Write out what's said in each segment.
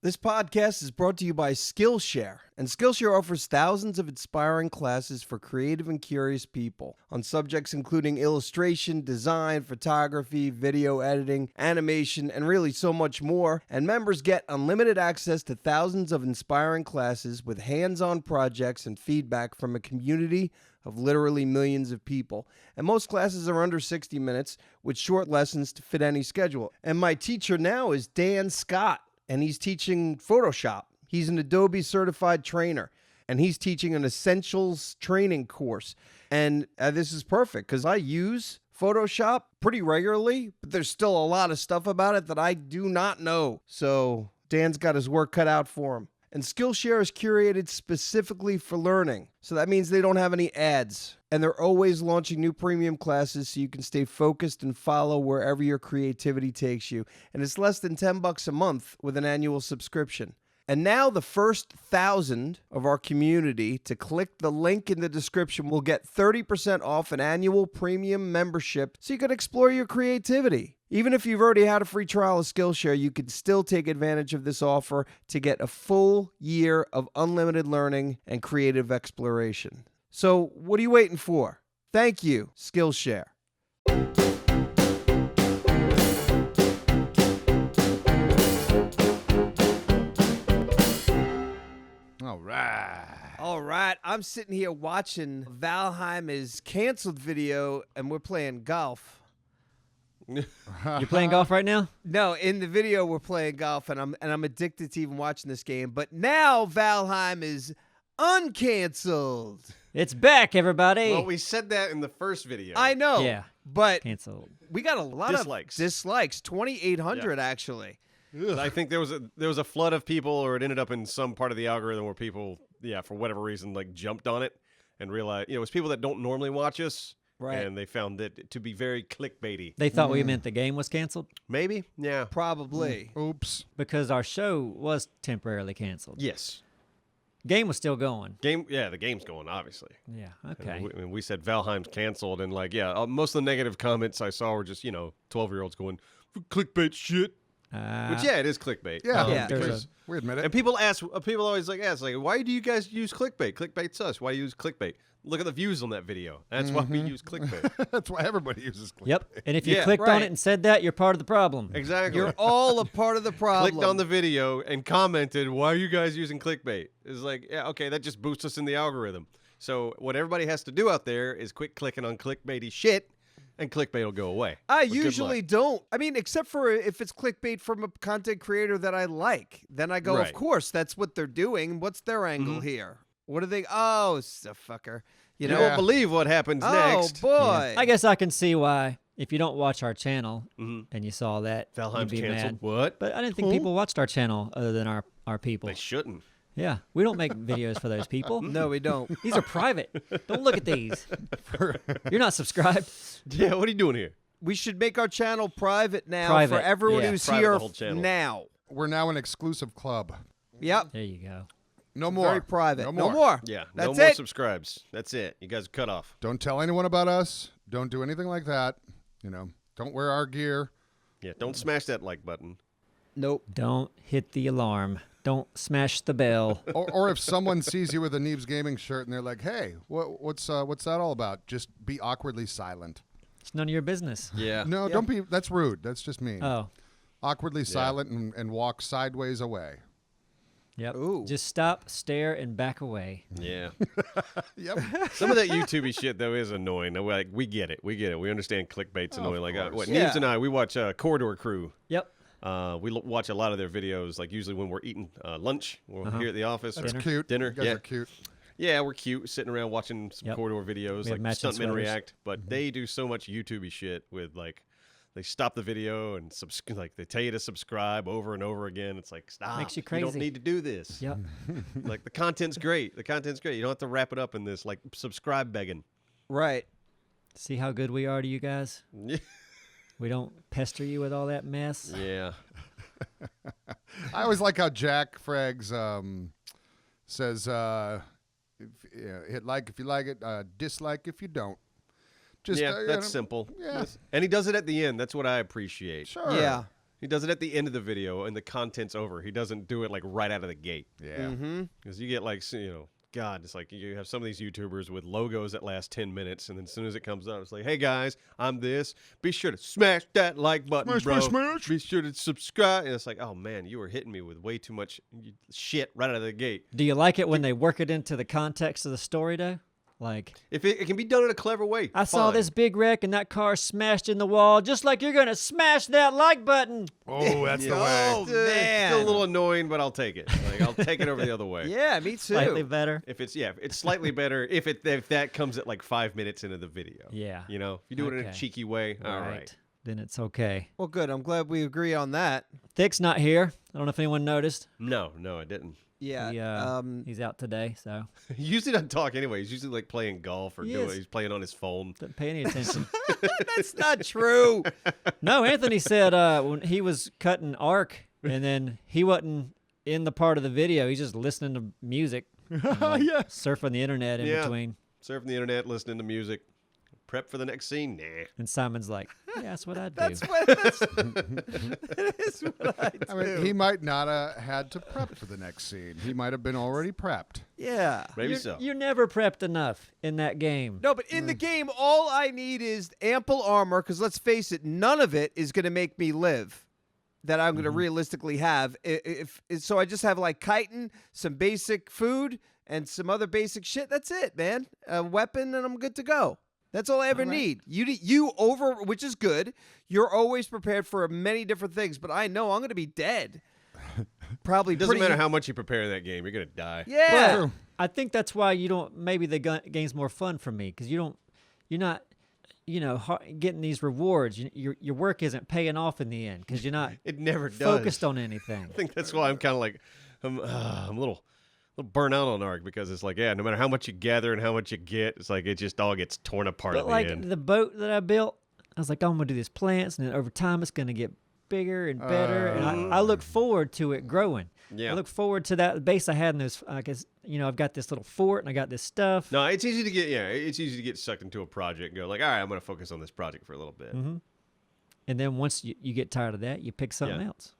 This podcast is brought to you by Skillshare, and Skillshare offers thousands of inspiring classes for creative and curious people on subjects including illustration, design, photography, video editing, animation, and really so much more. And members get unlimited access to thousands of inspiring classes with hands-on projects and feedback from a community of literally millions of people. And most classes are under 60 minutes with short lessons to fit any schedule. And my teacher now is Dan Scott. And he's teaching Photoshop. He's an Adobe certified trainer, and he's teaching an essentials training course. And this is perfect because I use Photoshop pretty regularly, but there's still a lot of stuff about it that I do not know. So Dan's got his work cut out for him. And Skillshare is curated specifically for learning. So that means they don't have any ads. And they're always launching new premium classes so you can stay focused and follow wherever your creativity takes you. And it's less than $10 a month with an annual subscription. And now the first 1,000 of our community to click the link in the description will get 30% off an annual premium membership so you can explore your creativity. Even if you've already had a free trial of Skillshare, you can still take advantage of this offer to get a full year of unlimited learning and creative exploration. So what are you waiting for? Thank you, Skillshare. All right. I'm sitting here watching Valheim is canceled video, and we're playing golf. You're playing golf right now? No, in the video we're playing golf, and I'm addicted to even watching this game. But now Valheim is uncanceled. It's back, everybody. Well, we said that in the first video. I know. Yeah. But Canceled. we got a lot Dislikes. of dislikes. 2,800 actually. I think there was a flood of people, or it ended up in some part of the algorithm where people, for whatever reason, like jumped on it and realized, it was people that don't normally watch us. Right. And they found it to be very clickbaity. They thought we meant the game was canceled? Maybe? Yeah. Probably. Oops. Because our show was temporarily canceled. Yes. Game was still going. The game's going, obviously. Yeah, okay. And we said Valheim's canceled, and most of the negative comments I saw were just, 12-year-olds going, clickbait shit. Which, it is clickbait. Yeah, because we admit it. And people always ask, why do you guys use clickbait? Clickbait's us. Why do you use clickbait? Look at the views on that video. That's why we use clickbait. That's why everybody uses clickbait. Yep. And if you clicked on it and said that, you're part of the problem. Exactly. You're all a part of the problem. Clicked on the video and commented, why are you guys using clickbait? It's like, okay, that just boosts us in the algorithm. So what everybody has to do out there is quit clicking on clickbaity shit, and clickbait will go away. I usually don't. I mean, except for if it's clickbait from a content creator that I like. Then I go, Right. Of course, that's what they're doing. What's their angle here? What are they? Oh, it's a fucker. You You know? won't believe what happens next. Oh, boy. I guess I can see why, if you don't watch our channel and you saw that, Valheim's you'd be canceled. mad. What? But I didn't think people watched our channel other than our people. They shouldn't. Yeah, we don't make videos for those people. No, we don't. These are private. Don't look at these. You're not subscribed. Yeah, what are you doing here? We should make our channel private now Private, for everyone yeah. who's Private here the whole channel. now. We're now an exclusive club. Yep. There you go. No more. Very private. No No more. more. Yeah, That's no more it. subscribes. That's it. You guys are cut off. Don't tell anyone about us. Don't do anything like that. Don't wear our gear. Yeah, don't smash that like button. Nope. Don't hit the alarm. Don't smash the bell. Or if someone sees you with a Neebs Gaming shirt and they're like, "Hey, what's that all about?" Just be awkwardly silent. It's none of your business. Yeah. No, don't be. That's rude. That's just mean. Oh, Awkwardly silent and walk sideways away. yep. Ooh. Just stop, stare, and back away. Yeah. Yep. Some of that YouTube shit though is annoying. We get it. We understand clickbait's annoying. Like course. Neebs and I, we watch Corridor Crew. Yep. We watch a lot of their videos. Like usually when we're eating lunch, we're here at the office. That's or cute. Dinner. You guys Yeah. are cute. Yeah, we're cute, sitting around watching some Yep. Corridor videos, We have like matching Stuntmen sweaters. React. But they do so much YouTube-y shit with they stop the video and they tell you to subscribe over and over again. It's like, stop. Makes you You crazy. don't need to do this. Yep. Like the content's great. The content's great. You don't have to wrap it up in this subscribe begging. Right. See how good we are to you guys? We don't pester you with all that mess. Yeah. I always like how Jack Frags says, hit like if you like it, dislike if you don't. Just That's simple. Yeah. And he does it at the end. That's what I appreciate. Sure. Yeah. He does it at the end of the video, and the content's over. He doesn't do it like right out of the gate. Yeah. Because you get like, God, it's like you have some of these YouTubers with logos that last 10 minutes, and then as soon as it comes up, it's like, hey guys, I'm this. Be sure to smash that like button, bro. Smash. Be sure to subscribe. And it's like, oh man, you were hitting me with way too much shit right out of the gate. Do you like it when they work it into the context of the story, though? Like, If it can be done in a clever way, I saw fine. this big wreck and that car smashed in the wall, just like you're gonna smash that like button. Oh, that's the Yeah. way. Oh, Still man. a little annoying, but I'll take it. Like I'll take it over the other way. Yeah, me too. Slightly better. If it's slightly better if that comes at like 5 minutes into the video. Yeah. You know, if you do it in a Okay. cheeky way, all right. Then it's okay. Well, good. I'm glad we agree on that. Thick's not here. I don't know if anyone noticed. No, I didn't. Yeah. He's out today, so He usually doesn't talk anyway. He's usually like playing golf or He doing. is. He's playing on his phone. didn't pay any attention. That's not true. No, Anthony said when he was cutting Ark, and then he wasn't in the part of the video. He's just listening to music, and, like, Yeah. surfing the internet in Yeah. between. Surfing the internet, listening to music. Prep for the next scene. Nah. And Simon's like, "Yeah, that's what I do." That is what I do. I mean, he might not have had to prep for the next scene. He might have been already prepped. Yeah. Maybe so. You're never prepped enough in that game. No, but in the game, all I need is ample armor, because let's face it, none of it is going to make me live that I'm going to realistically have. If so I just have like chitin, some basic food, and some other basic shit. That's it, man. A weapon, and I'm good to go. That's all I ever need. Which is good. You're always prepared for many different things, but I know I'm going to be dead. Probably It doesn't pretty- matter how much you prepare in that game. You're gonna die. Yeah. Well, I think that's why you don't. Maybe the game's more fun for me because you're not, getting these rewards. Your work isn't paying off in the end because you're not It never does. focused on anything. I think that's why I'm kind of like I'm a little burnt out on Ark because it's like, yeah, no matter how much you gather and how much you get, it's like it just all gets torn apart But at the like end. the boat that I built, I was like, I'm gonna do these plants, and then over time it's gonna get bigger and better. And I look forward to it growing. Yeah. I look forward to that base I had in those. I guess I've got this little fort and I got this stuff. No, it's easy to get sucked into a project and go like, all right, I'm gonna focus on this project for a little bit. And then once you get tired of that, you pick something Yeah. else.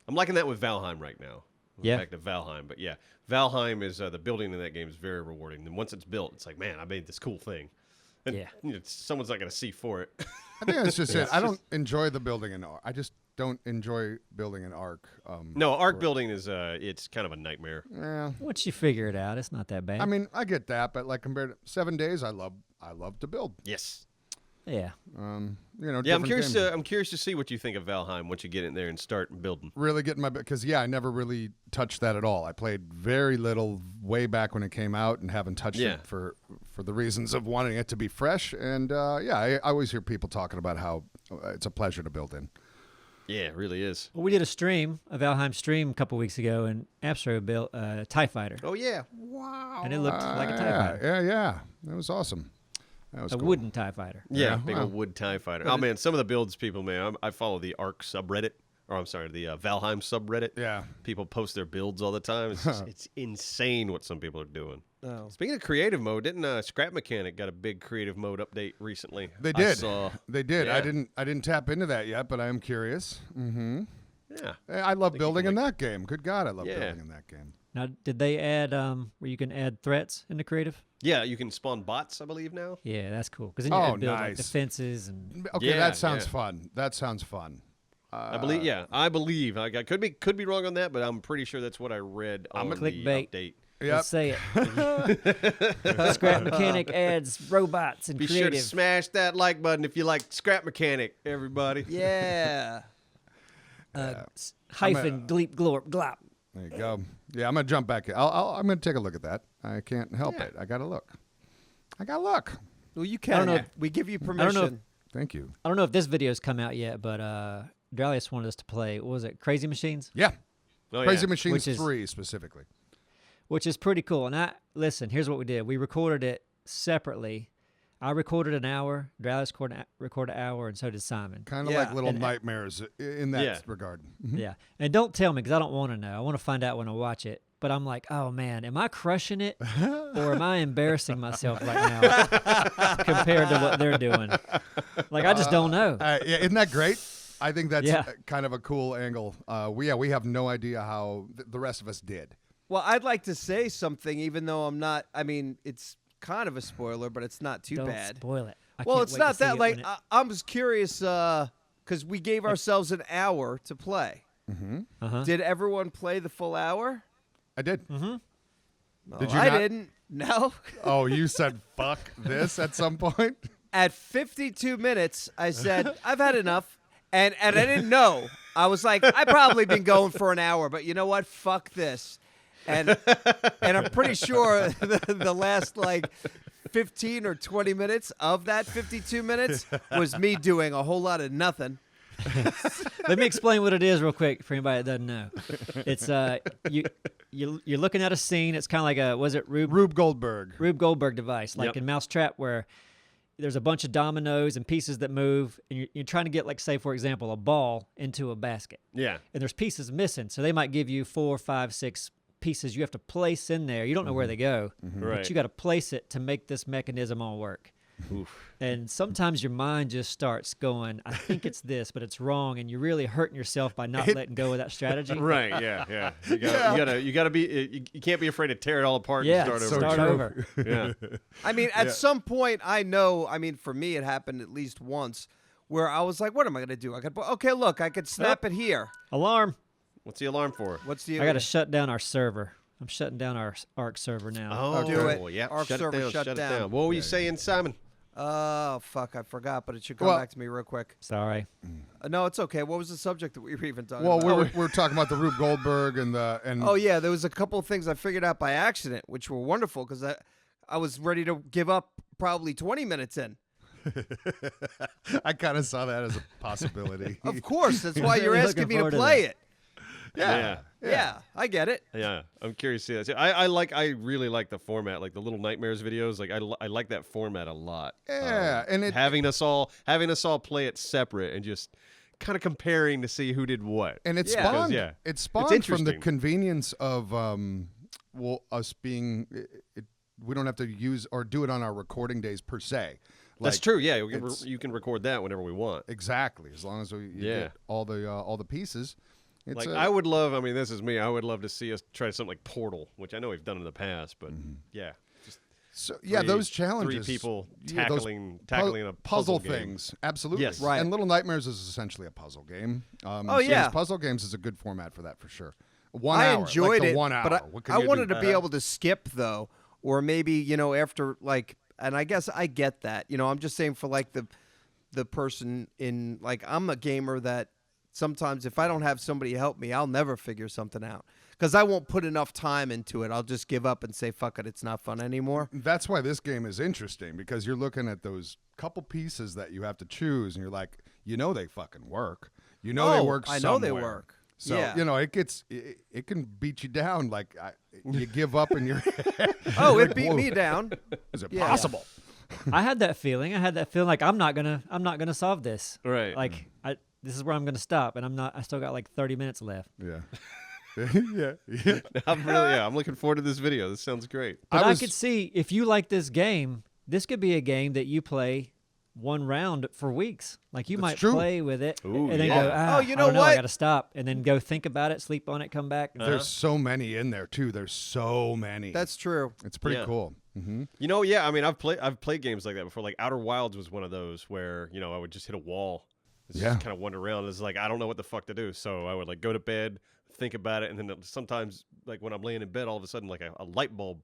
I'm liking that with Valheim right now. Yeah. Back to Valheim, but yeah, Valheim is the building in that game is very rewarding. And once it's built, it's like, man, I made this cool thing. And, Yeah. someone's not gonna see for it. I think that's just it. I don't enjoy the building in Ark. I just don't enjoy building an Ark. No, Ark building is it's kind of a nightmare. Yeah. Once you figure it out, it's not that bad. I mean, I get that, but like compared to 7 days, I love to build. Yes. yeah. Yeah, I'm different curious. game. I'm curious to see what you think of Valheim once you get in there and start building. Really getting my because I never really touched that at all. I played very little way back when it came out and haven't touched Yeah. it for the reasons of wanting it to be fresh. And I always hear people talking about how it's a pleasure to build in. Yeah, it really is. Well, we did a Valheim stream a couple weeks ago, and Astro built a TIE fighter, Oh yeah. Wow. and it looked like a TIE fighter, Yeah. That was awesome. That was a cool. wooden TIE fighter. Yeah, Yeah, big wow. old wood TIE fighter. Oh man, some of the builds people, man, I follow the Ark subreddit, or I'm sorry, the Valheim subreddit. Yeah. People post their builds all the time. It's insane what some people are doing. Oh. Speaking of creative mode, didn't Scrap Mechanic got a big creative mode update recently? They I did. saw. They did. Yeah. I didn't tap into that yet, but I am curious. Mm-hmm. Yeah. I love you building can, in that game. Good God, I love Yeah. building in that game. Now, did they add where you can add threats into creative? Yeah, you can spawn bots, I believe now. Yeah, that's cool. Because then you Oh, can build like nice. defenses and Okay, Yeah, that sounds yeah. fun. That sounds fun. I believe. Yeah, I believe. I could be wrong on that, but I'm pretty sure that's what I read on the clickbait. update. Yep. let's say it. Scrap Mechanic adds robots and Be sure creative. to smash that like button if you like Scrap Mechanic, everybody. Yeah. Hyphen gleep glorp glop. There you go. Yeah, I'm gonna jump back. I'm gonna take a look at that. I can't help Yeah. it. I gotta look. Well, you I can. don't know. We give you I don't permission. know. Thank you. I don't know if this video's come out yet, but Dralius wanted us to play. What was it? Crazy Machines, Yeah. Oh, Crazy yeah. Machines Which is- 3 specifically. which is pretty cool. And listen. Here's what we did. We recorded it separately. I recorded an hour. Dralius recorded an hour, and so did Simon. Kind of Yeah. like little And- nightmares in that Yeah. regard. Yeah. And don't tell me because I don't want to know. I want to find out when I watch it. But I'm like, oh man, am I crushing it or am I embarrassing myself right now compared to what they're doing? Like, I just don't know. Yeah, isn't that great? I think that's Yeah. kind of a cool angle. We have no idea how the rest of us did. Well, I'd like to say something, even though I'm not. I mean, it's kind of a spoiler, but it's not too Don't bad. spoil it. I Well, can't it's wait to not see that. it Like, when it- I'm just curious because we gave ourselves an hour to play. Uh-huh. Did everyone play the full hour? I did. No, Did you I not? didn't. No. Oh, you said fuck this at some point? At 52 minutes, I said, I've had enough. And I didn't know. I was like, I've probably been going for an hour, but you know what? Fuck this. And I'm pretty sure the last like 15 or 20 minutes of that 52 minutes was me doing a whole lot of nothing. Let me explain what it is real quick for anybody that doesn't know. It's you're looking at a scene. It's kind of like a Rube Goldberg. Rube Goldberg device, like Yep. in Mousetrap, where there's a bunch of dominoes and pieces that move, and you're trying to get, like, say, for example, a ball into a basket. Yeah. And there's pieces missing, so they might give you 4, 5, 6 pieces you have to place in there. You don't know where they go, Right. but you got to place it to make this mechanism all work. Oof. And sometimes your mind just starts going, I think it's this, but it's wrong, and you're really hurting yourself by not letting go of that strategy. Right. Yeah. Yeah. You gotta be. You can't be afraid to tear it all apart Yeah, and start so over. start true. over. Yeah. I mean, at Yeah. some point, I know. I mean, for me, it happened at least once where I was like, "What am I gonna do? I could, okay, look, I could snap it here. Alarm. What's the alarm for? What's the? I got to shut down our server. I'm shutting down our ARC server now. Oh, Do it. Yeah. Arc Shut server it down. shut Shut it down. down. What were you saying, Simon? Oh fuck, I forgot, but it should come Well- back to me real quick. Sorry. No, it's okay. What was the subject that we were even talking Well, about? we're talking about the Rube Goldberg and Oh yeah, there was a couple of things I figured out by accident, which were wonderful because I was ready to give up probably 20 minutes in. I kind of saw that as a possibility. Of course, that's why you're Really asking me looking to forward to play that. it. Yeah. Yeah, I get it. Yeah, I'm curious to see that. I really like the format, like the Little Nightmares videos. Like I like that format a lot. Yeah, and it having us all play it separate and just kind of comparing to see who did what. and it Yeah. spawned. Because, It it's spawned from the interesting. convenience of us being. We don't have to use or do it on our recording days per se. That's Like, true. Yeah, it's- you can record that whenever we want. Exactly, as long as you Yeah. get all the pieces. It's Like a- I would love. I mean, this is me. I would love to see us try something like Portal, which I know we've done in the past, but yeah, just So yeah, three- those challenges. Three people yeah, those tackling a puzzle game. things. Absolutely. Yes. Right. And Little Nightmares is essentially a puzzle game. Oh, yeah. Puzzle games is a good format for that for sure. 1 I hour. enjoyed like the it, 1 hour. but What can I you wanted do? to be able to skip though, or maybe after like, and I guess I get that. I'm just saying for like the person in like I'm a gamer that sometimes if I don't have somebody help me, I'll never figure something out because I won't put enough time into it. I'll just give up and say fuck it, it's not fun anymore. That's why this game is interesting because you're looking at those couple pieces that you have to choose, and you're like, they fucking work. They work. I know they somewhere. work. So Yeah. it can beat you down. Like you give up, and you're. Oh, you're it like, beat "Whoa, me down. Is it Yeah. possible? I had that feeling. Like I'm not gonna solve this. Right. Like this is where I'm gonna stop, and I'm not. I still got like 30 minutes left. Yeah. yeah. I'm looking forward to this video. This sounds great. But I was- could see if you like this game, this could be a game that you play one round for weeks. Like you That's might true. play with it, Ooh, and then yeah. go, Oh, you I know don't know, I what? got to stop, and then go think about it, sleep on it, come back. There's so many in there too. There's so many. That's true. it's pretty Yeah. cool. Mm-hmm. Yeah. I mean, I've played games like that before. Like Outer Wilds was one of those where I would just hit a wall, Yeah. just kind of wander around. It's like I don't know what the fuck to do, so I would like go to bed, think about it, and then sometimes like when I'm laying in bed, all of a sudden like a light bulb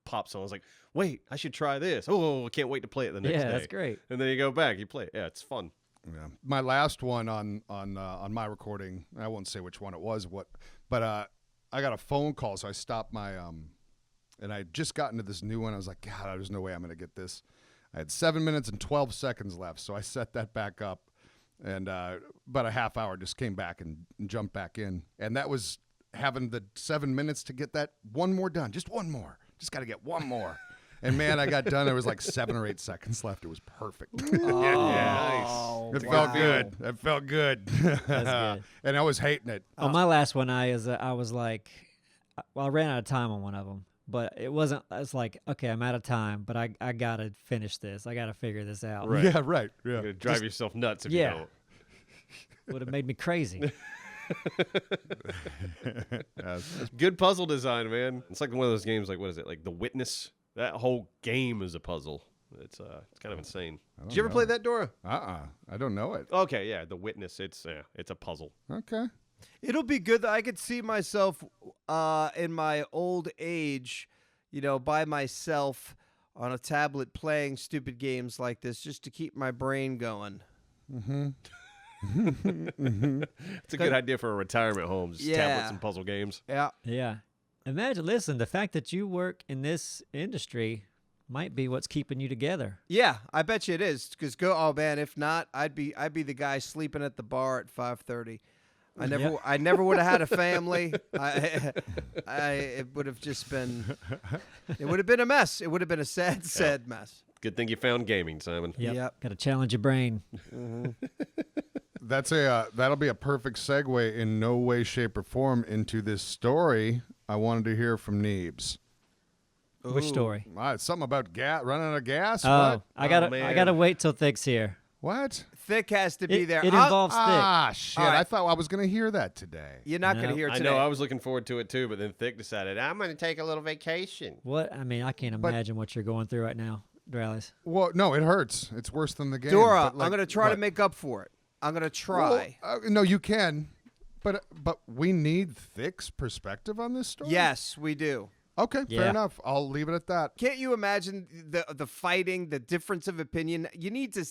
pops on. I was like, wait, I should try this. Oh, I can't wait to play it the next day. Yeah, that's great. And then you go back, you play it. Yeah, it's fun. Yeah. My last one on my recording, I won't say which one it was, but I got a phone call, so I stopped my and I had just gotten to this new one. I was like, God, there's no way I'm gonna get this. I had 7 minutes and 12 seconds left, so I set that back up, and about a half hour just came back and jumped back in, and that was having the 7 minutes to get that one more done, just one more, just got to get one more. And man, I got done. There was like 7 or 8 seconds left. It was perfect. Oh, It wow. felt good. It felt good. good. And I was hating it. On my last one, I was like, I ran out of time on one of them, but it wasn't. I was like, okay, I'm out of time, but I gotta finish this. I gotta figure this out. Right. Yeah, right. You're Yeah. gonna drive yourself nuts if Yeah. you don't. would have made me crazy. Good puzzle design, man. It's like one of those games. Like what is it? Like The Witness. That whole game is a puzzle. It's kind of insane. Did you ever play that, Dora? I don't know it. Okay, yeah, The Witness. It's a puzzle. Okay. It'll be good. I could see myself in my old age, by myself on a tablet playing stupid games like this just to keep my brain going. Mm-hmm. It's a good idea for a retirement home. Just tablets and puzzle games. Yeah. Yeah. Listen, the fact that you work in this industry might be what's keeping you together. Yeah, I bet you it is. Because oh man, if not, I'd be the guy sleeping at the bar at 5:30. I never would have had a family. It would have just been. It would have been a mess. It would have been a sad mess. Good thing you found gaming, Simon. Yep. Got to challenge your brain. Mm-hmm. That'll be a perfect segue in no way, shape, or form into this story. I wanted to hear from Neebs. Which story? Something about running out of gas. Oh, What? I gotta wait till Thick's here. What? Thick has to be there. It involves Thick. Ah, shit! All right. I thought I was going to hear that today. You're not going to No. hear it I today. know. I was looking forward to it too, but then Thick decided I'm going to take a little vacation. What? I mean, I can't imagine what you're going through right now, Dralis. Well, no, it hurts. It's worse than the game. Dora, but, like, I'm going to try to what? make up for it. I'm going to try. Well, no, you can, but we need Thick's perspective on this story. Yes, we do. Okay, Yeah. fair enough. I'll leave it at that. Can't you imagine the fighting, the difference of opinion? You need to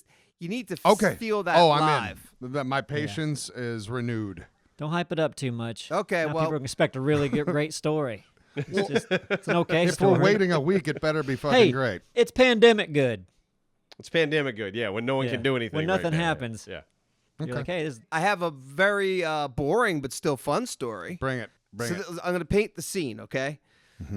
Okay. feel that I'm live. in. That my patience is renewed. Don't hype it up too much. Okay, Now well- people expect a really great story. It's an okay If story. we're waiting a week, it better be fucking Hey, great. it's pandemic good. It's pandemic good, yeah. When no one Yeah. can do anything, When right nothing now. happens. Yeah. You're like, hey, this, I have a very boring but still fun story. Bring it. Bring it. I'm going to paint the scene, okay?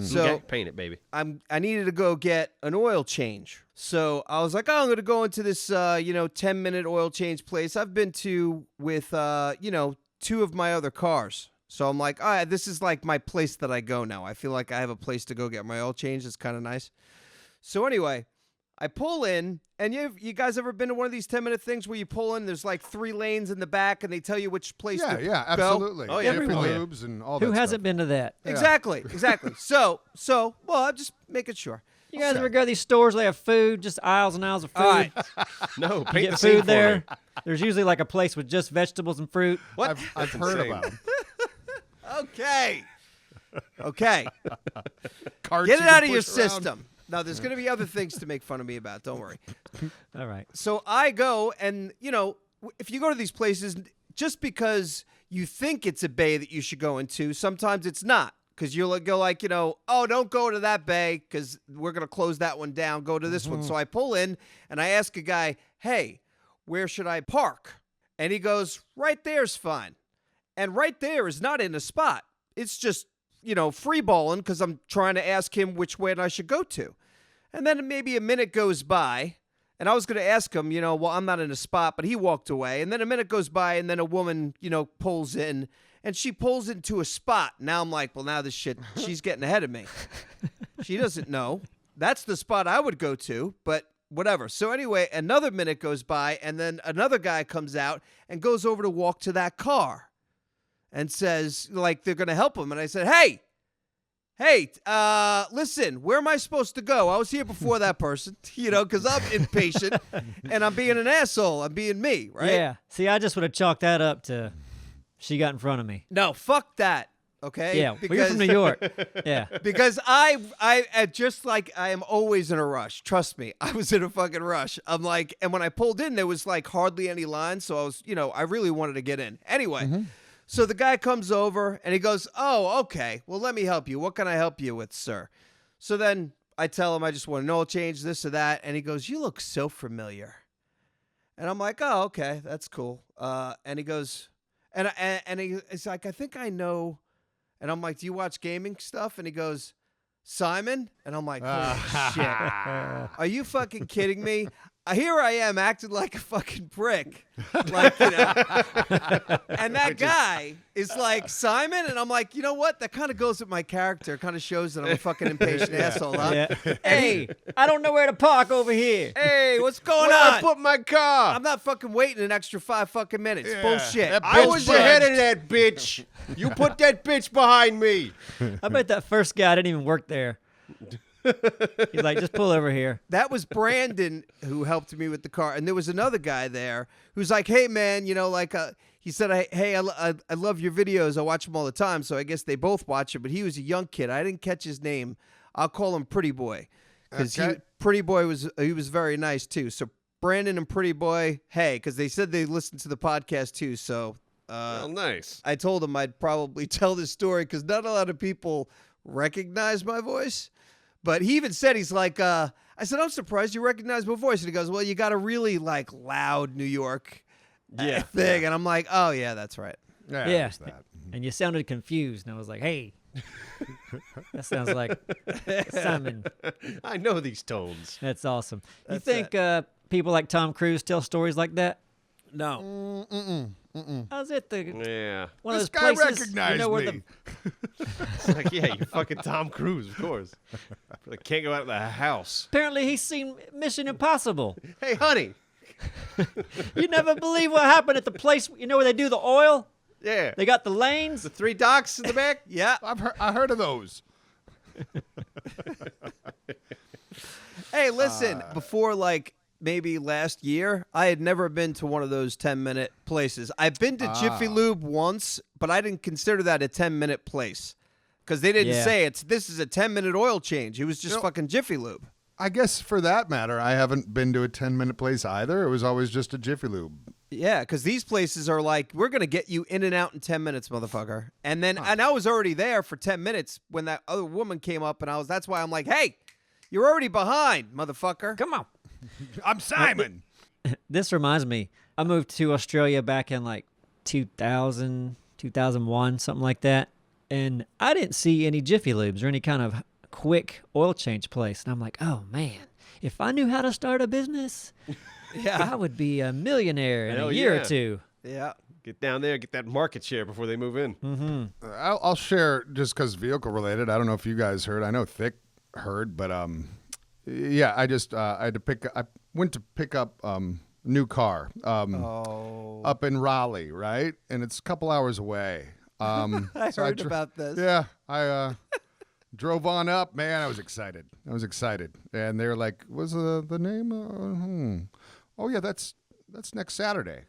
So Okay, paint it, baby. I needed to go get an oil change. So I was like, I'm going to go into this 10-minute oil change place I've been to with two of my other cars. So I'm like, all right, this is like my place that I go now. I feel like I have a place to go get my oil change. It's kind of nice. So anyway, I pull in, and you guys ever been to one of these 10-minute things where you pull in, there's like 3 lanes in the back, and they tell you which place to Yeah, go? absolutely. Oh, yeah. Jiffy Everyone. Lubes and all that who hasn't stuff. been to that? Yeah. Exactly. So, well, I'm just making sure. You guys ever go to these stores? They have food, just aisles and aisles of food. All right. No, You paint get the scene food for there. me. There's usually like a place with just vegetables and fruit. What? I've heard insane. about them. Okay. Carts Get you it can out of your push around. system. Now, there's going to be other things to make fun of me about. Don't worry. All right. So I go, and, if you go to these places, just because you think it's a bay that you should go into, sometimes it's not. Because you'll go like, oh, don't go to that bay because we're going to close that one down. Go to this one. So I pull in, and I ask a guy, hey, where should I park? And he goes, right there's fine. And right there is not in a spot. It's just, free balling because I'm trying to ask him which way I should go to. And then maybe a minute goes by, and I was going to ask him, well, I'm not in a spot, but he walked away. And then a minute goes by, and then a woman, pulls in, and she pulls into a spot. Now I'm like, well, now this shit, she's getting ahead of me. She doesn't know. That's the spot I would go to, but whatever. So anyway, another minute goes by, and then another guy comes out and goes over to walk to that car and says, like, they're going to help him. And I said, hey, listen, where am I supposed to go? I was here before that person, because I'm impatient and I'm being an asshole. I'm being me, right? Yeah. See, I just would have chalked that up to she got in front of me. No, fuck that. Okay. Yeah. Well, you're from New York. Yeah. Because I just like I am always in a rush. Trust me, I was in a fucking rush. I'm like, and when I pulled in, there was like hardly any lines, so I was, I really wanted to get in. Anyway, so the guy comes over and he goes, "Oh, okay. Well, let me help you. What can I help you with, sir?" So then I tell him I just want an oil change, this or that, and he goes, "You look so familiar." And I'm like, "Oh, okay, that's cool." And he goes, and it's like, "I think I know." And I'm like, "Do you watch gaming stuff?" And he goes, "Simon?" And I'm like, "Holy shit. Are you fucking kidding me?" here I am acting like a fucking prick. Like, you know. And that guy is like, Simon? And I'm like, you know what? That kind of goes with my character. Kind of shows that I'm a fucking impatient asshole, huh? Yeah. Hey, I don't know where to park over here. Hey, what's going Where on? I put my car? I'm not fucking waiting an extra 5 fucking minutes. Yeah, Bullshit. that I bitch was budged. ahead of that bitch. You put that bitch behind me. I bet that first guy didn't even work there. He's like, just pull over here. That was Brandon who helped me with the car, and there was another guy there who's like, "Hey, man, you know, like, he said, I love your videos. I watch them all the time." So I guess they both watch it. But he was a young kid. I didn't catch his name. I'll call him Pretty Boy because Okay. Pretty Boy was very nice too. So Brandon and Pretty Boy, hey, because they said they listened to the podcast too. So Oh, nice. I told him I'd probably tell this story because not a lot of people recognize my voice. But he even said, he's like, I said, I'm surprised you recognize my voice. And he goes, well, you got a really like loud New York thing. And I'm like, oh, yeah, that's right. Yeah. Yeah. there's that. And you sounded confused. And I was like, hey, that sounds like Simon. I know these tones. That's awesome. That's You think people like Tom Cruise tell stories like that? No. How's it the Yeah. one of This those guy places? recognized you know where me. It's like, yeah, you fucking Tom Cruise, of course. Like, can't go out of the house. Apparently he's seen Mission Impossible. Hey, honey. You never believe what happened at the place. You know where they do the oil? Yeah. They got the lanes. The 3 docks in the back? Yeah. I heard of those. Hey, listen, before like maybe last year, I had never been to one of those 10-minute places. I've been to Jiffy Lube once, but I didn't consider that a 10-minute place because they didn't Yeah. say this is a 10-minute oil change. It was just You know- fucking Jiffy Lube. I guess for that matter, I haven't been to a 10-minute place either. It was always just a Jiffy Lube. Yeah, because these places are like, we're going to get you in and out in 10 minutes, motherfucker. And then, and I was already there for 10 minutes when that other woman came up, and that's why I'm like, hey, you're already behind, motherfucker. Come on. I'm Simon. This reminds me. I moved to Australia back in like 2000, 2001, something like that. And I didn't see any Jiffy Lubes or any kind of quick oil change place. And I'm like, oh, man, if I knew how to start a business, I would be a millionaire in Hell a year yeah. or two. Yeah. Get down there, get that market share before they move in. Mm-hmm. I'll share just because vehicle related. I don't know if you guys heard. I know Thick heard, but yeah, I just I had to I went to pick up new car up in Raleigh, right? And it's a couple hours away. I so heard about this. Yeah, I drove on up. Man, I was excited. And they're like, "What's the name?" Oh yeah, that's next Saturday.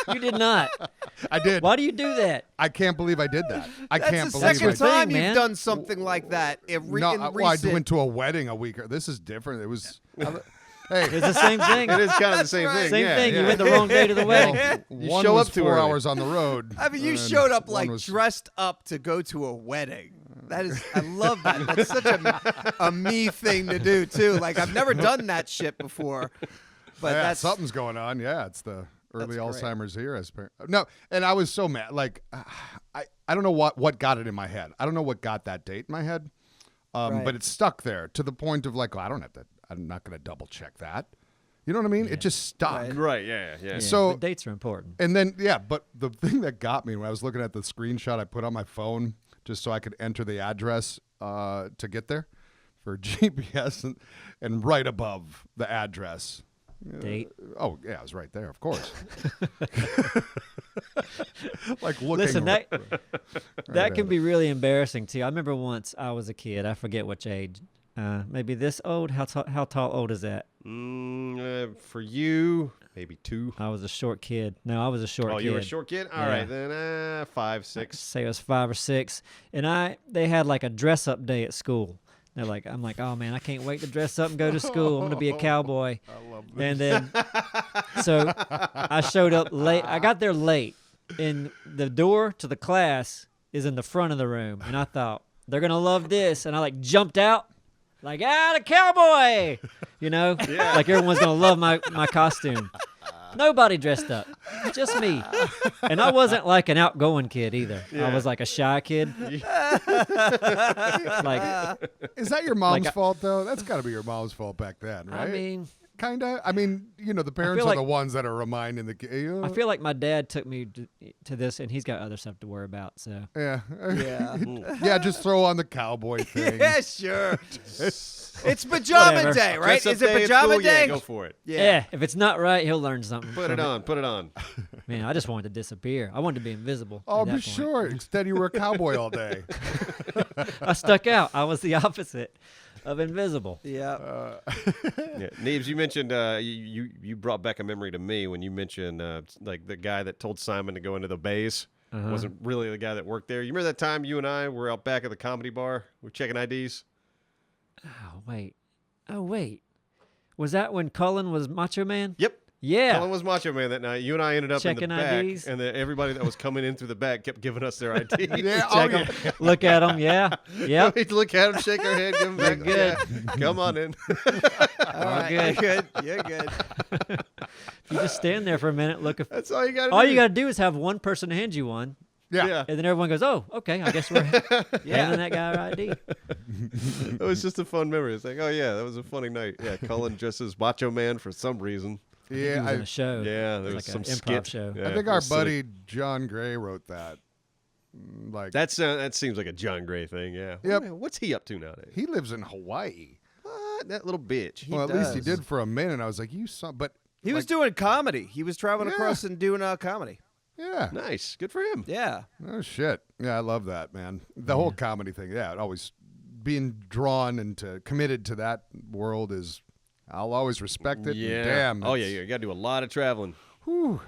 You did not. I did. Why do you do that? I can't believe I did that. I That's can't the believe second I time thing, you've man. done something like that. No, In well, I recent. went to a wedding a week. This is different. It was. It's Hey, the same thing. It is kind of the That's same right. thing. Same yeah, thing. yeah. You went the wrong day to the wedding. one show was up too 4 early. hours on the road. I mean, you and showed up one like was- dressed up to go to a wedding. That is, I love that. That's such a me thing to do too. Like I've never done that shit before, but Yeah, that's something's going on. Yeah, it's the early That's great. Alzheimer's here. No, and I was so mad. Like, I don't know what got it in my head. I don't know what got that date in my head, Right. but it stuck there to the point of like, oh, I don't have to. I'm not going to double check that. You know what I mean? It just stuck. Right. Right, yeah. Yeah, So- the dates are important. And then, yeah, but the thing that got me when I was looking at the screenshot I put on my phone just so I could enter the address to get there for GPS and right above the address. Date. Oh, yeah, it was right there, of course. Like looking. Listen, that at can it. be really embarrassing too. I remember once I was a kid. I forget which age. Maybe this old. How tall old is that? For you, maybe 2. I was a short kid. No, I was a short Oh, kid. you were a short kid? All Yeah. right, then 5, 6. Say I was 5 or 6, and they had like a dress up day at school. I'm like, oh man, I can't wait to dress up and go to school. I'm gonna be a cowboy. I love this. And then, so I showed up late. I got there late, and the door to the class is in the front of the room. And I thought they're gonna love this, and I like jumped out, like the cowboy, like everyone's gonna love my costume. Nobody dressed up. Just me. And I wasn't like an outgoing kid either. I was like a shy kid. Like, Is that your mom's Like, fault though? That's got to be your mom's fault back then, right? I mean, kind of. I mean, the parents are like- the ones that are reminding the kid. I feel like my dad took me to this, and he's got other stuff to worry about. So Yeah. Yeah. Yeah, just throw on the cowboy thing. Yeah, sure. It's pajama Whatever. day, right? Dress Is up it day at pajama school? day? Yeah, go for it. yeah. If it's not right, he'll learn something. Put it from on. Put it on. Man, I just wanted to disappear. I wanted to be invisible. Oh, at that be point. sure. Instead, you were a cowboy all day. I stuck out. I was the opposite of invisible. Yeah. Yeah. Neebs, you mentioned you brought back a memory to me when you mentioned like the guy that told Simon to go into the bays wasn't really the guy that worked there. You remember that time you and I were out back at the comedy bar? We were checking IDs. Oh, wait. Was that when Cullen was Macho Man? Yep. Yeah. Cullen was Macho Man that night. You and I ended up Checking in the back, IDs. and then everybody that was coming in through the back kept giving us their ID. Yeah. Check 'em, look at them. Yeah. Yep. We'd look at him, shake our head, give him back. You're good. Yeah, come on in. All right. You're good. You're good. You just stand there for a minute, look. That's all you got to do. All you got to do is have one person hand you one, Yeah. and then everyone goes, "Oh, okay. I guess we're handing that guy our ID." It was just a fun memory. It's like, oh yeah, that was a funny night. Yeah, Cullen dressed as Macho Man for some reason. He Yeah. was in a show. Yeah, It there was was like some an improv skit. show. Yeah, I think it our was silly. buddy John Gray wrote that. Like, That seems like a John Gray thing. Yeah. Yep. What's he up to nowadays? he lives in Hawaii. What? That little bitch. Well, at least he does. did for a minute. I was like, you son, but He was doing comedy. He was traveling Yeah. across and doing comedy. yeah. Nice. Good for him. Yeah. Oh shit. Yeah, I love that, man. The whole comedy thing. Yeah, it always being drawn and committed to that world is. I'll always respect it. and Yeah. damn. Oh yeah, it's- you got to do a lot of traveling. Whew.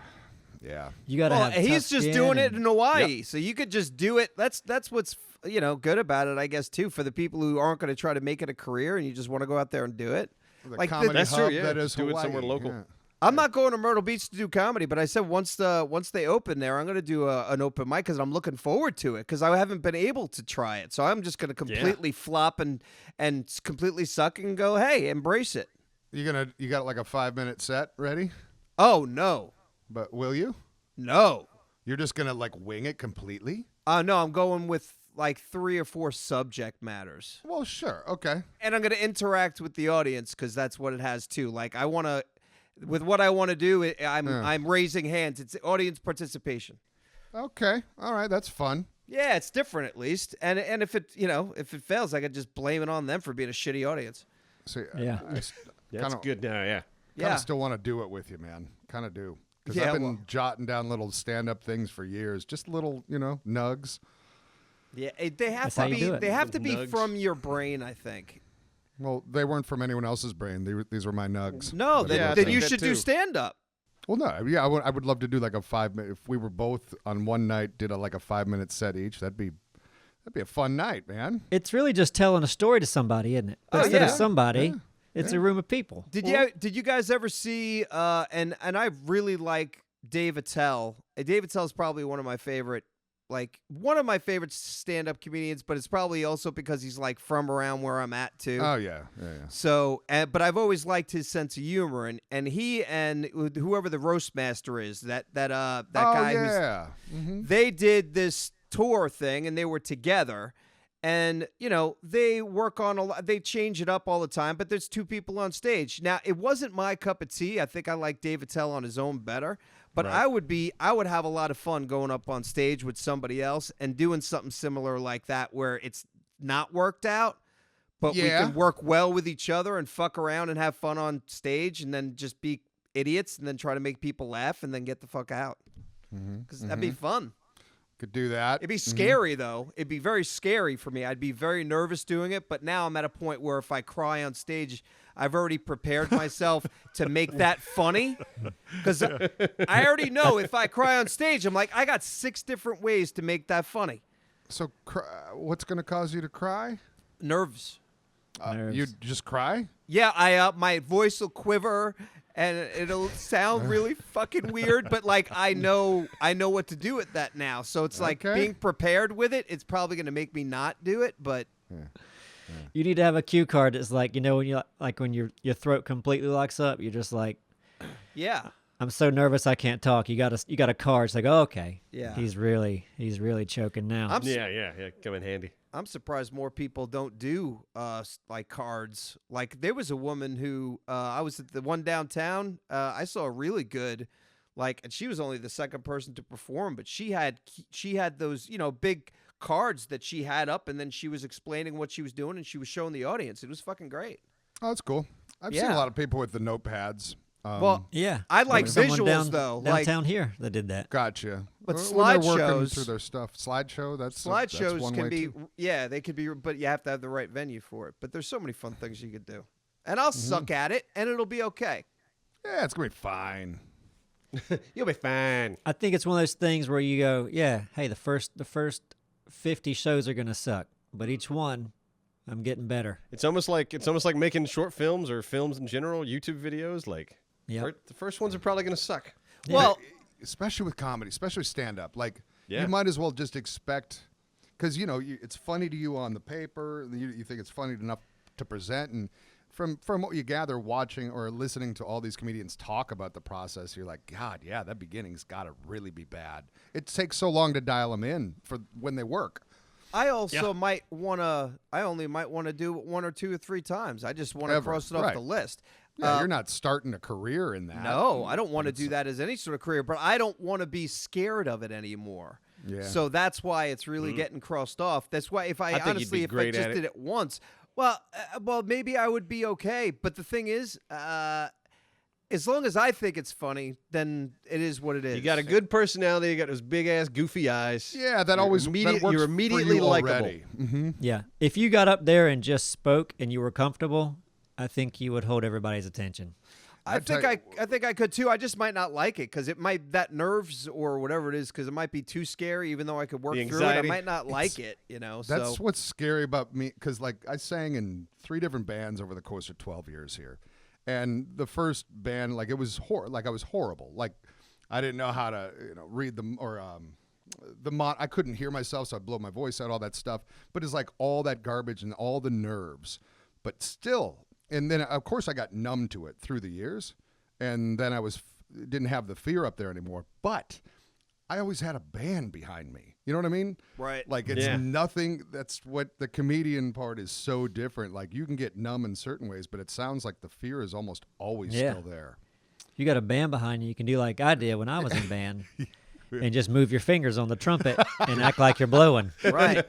Yeah. You got to Well, have. he's tough just skin doing it and- in Hawaii, so you could just do it. That's what's good about it, I guess, too, for the people who aren't going to try to make it a career and you just want to go out there and do it. The Like, comedy That's hub true, yeah. that is Just do it Hawaii. somewhere local. Yeah. I'm not going to Myrtle Beach to do comedy, but I said once they open there, I'm going to do an open mic because I'm looking forward to it because I haven't been able to try it. So I'm just going to completely flop and completely suck and go, hey, embrace it. You got like a 5-minute set ready? Oh no, But will you? no, You're just gonna like wing it completely? no, I'm going with like 3 or 4 subject matters. Well, sure. Okay. And I'm going to interact with the audience because that's what it has too. Like I want to, with what I want to do, I'm raising hands. It's audience participation. Okay. All right. That's fun. Yeah, it's different at least. And if it fails, I could just blame it on them for being a shitty audience. So Yeah. That's good now. Yeah. Kind Yeah. of still want to do it with you, man. Kind of do. Because Yeah, I've been well- jotting down little stand-up things for years. Just little, nugs. Yeah, they have That's to how you be. do it. They have to be Nugs. from your brain, I think. Well, they weren't from anyone else's brain. These were my nugs. No, That I Yeah, I wrote then think you that should do too. stand up. Well, no, yeah, I would love to do like a 5-minute. If we were both on one night, did like a 5-minute set each, that'd be a fun night, man. It's really just telling a story to somebody, isn't it? Oh, Instead yeah. of somebody, it's a room of people. Did you guys ever see? And I really like Dave Attell. Dave Attell is probably one of my favorite stand-up comedians, but it's probably also because he's like from around where I'm at too. Oh yeah. So, but I've always liked his sense of humor, and he and whoever the roast master is, that guy who's yeah. Mm-hmm. they did this tour thing and they were together and they work on a lot, they change it up all the time, but there's 2 people on stage. Now it wasn't my cup of tea. I think I like Dave Attell on his own better, but Right. I would have a lot of fun going up on stage with somebody else and doing something similar like that where it's not worked out, but we Yeah. can work well with each other and fuck around and have fun on stage and then just be idiots and then try to make people laugh and then get the fuck out. Because that'd be fun. Could do that. It'd be scary, though. It'd be very scary for me. I'd be very nervous doing it. But now I'm at a point where if I cry on stage, I've already prepared myself to make that funny. Because I already know if I cry on stage, I'm like, I got 6 different ways to make that funny. So, what's going to cause you to cry? Nerves. Nerves. You just cry? Yeah, my voice will quiver and it'll sound really fucking weird, but like I know what to do with that now. So it's like Okay. being prepared with it. It's probably going to make me not do it, but You need to have a cue card that's like, when you when your throat completely locks up, you're just like, yeah. I'm so nervous I can't talk. You got a card. It's like, oh, okay. Yeah. He's really choking now. Yeah. Come in handy. I'm surprised more people don't do like cards. Like there was a woman who I was at the one downtown. I saw really good, and she was only the second person to perform, but she had those big cards that she had up, and then she was explaining what she was doing, and she was showing the audience. It was fucking great. Oh, that's cool. I've seen a lot of people with the notepads. Well, yeah. I like someone visuals though. Downtown here that did that. Gotcha. But When they're working slideshows- through their stuff. Slideshow, that's slideshows one can way be, too. yeah, they could be, but you have to have the right venue for it. But there's so many fun things you could do, and I'll suck at it, and it'll be okay. Yeah, it's gonna be fine. You'll be fine. I think it's one of those things where you go, yeah, hey, the first 50 shows are gonna suck, but each one, I'm getting better. It's almost like making short films or films in general, YouTube videos. Like, Yep. the first ones are probably going to suck. Yeah. Well, Especially with comedy, especially stand-up. Like, Yeah. you might as well just expect, because, it's funny to you on the paper. You think it's funny enough to present. And from what you gather watching or listening to all these comedians talk about the process, you're like, God, yeah, that beginning's got to really be bad. It takes so long to dial them in for when they work. I also might want to. I only might want to do it 1 or 2 or 3 times. I just want to cross it off right. the list. Yeah, you're not starting a career in that. No, I don't want to do that as any sort of career, but I don't want to be scared of it anymore. Yeah. So that's why it's really getting crossed off. That's why if I think you'd honestly, be if I great just at did it once, well, maybe I would be okay. But the thing is, as long as I think it's funny, then it is what it is. You got a good personality. You got those big ass goofy eyes. Yeah, that always that works you're for immediately you likable. already. Mm-hmm. Yeah. If you got up there and just spoke and you were comfortable, I think you would hold everybody's attention. I think I could too. I just might not like it because it might that nerves or whatever it is because it might be too scary. Even though I could work The through it, I anxiety. might not like it. That's what's scary about me, because I sang in 3 different bands over the course of 12 years here, and the first band, it was I was horrible. Like, I didn't know how to read them or I couldn't hear myself, so I'd blow my voice out, all that stuff. But it's like all that garbage and all the nerves, but still. And then, of course, I got numb to it through the years, and then I didn't have the fear up there anymore. But I always had a band behind me. You know what I mean? Right. Like, it's nothing. That's what the comedian part is so different. Like, you can get numb in certain ways, but it sounds like the fear is almost always still there. You got a band behind you. You can do like I did when I was in band. And just move your fingers on the trumpet and act like you're blowing. Right.